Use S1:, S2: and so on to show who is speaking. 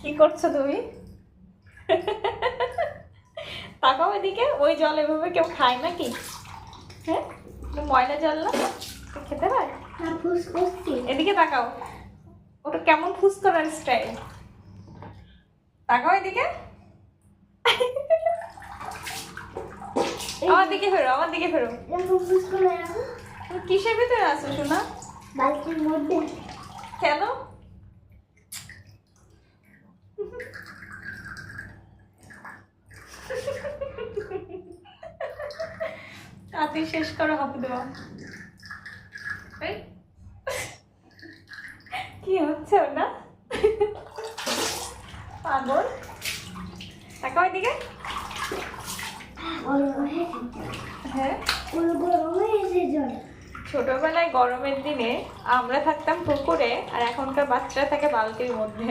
S1: কি করছো তুমি? তাকাও এদিকে। ওই জল এভাবে কেউ খায় নাকি? হ্যাঁ, ময়লা জল না, খেতে হয়। এদিকে তাকাও। ওটা কেমন ফুস করার স্টাইল? তাকাও এদিকে। আমার দিকে ফেরো, আমার দিকে ফেরো। তুমি কিসের ভিতরে আছো সোনা?
S2: বালতির মধ্যে।
S1: কেন? তাড়াতাড়ি শেষ করো, হাঁপু দেওয়া। কি হচ্ছে ওটা? পাগল। তাকাও এদিকে। হ্যাঁ, ছোটবেলায় গরমের দিনে আমরা থাকতাম পুকুরে, আর এখনকার বাচ্চারা থাকে বালতির মধ্যে।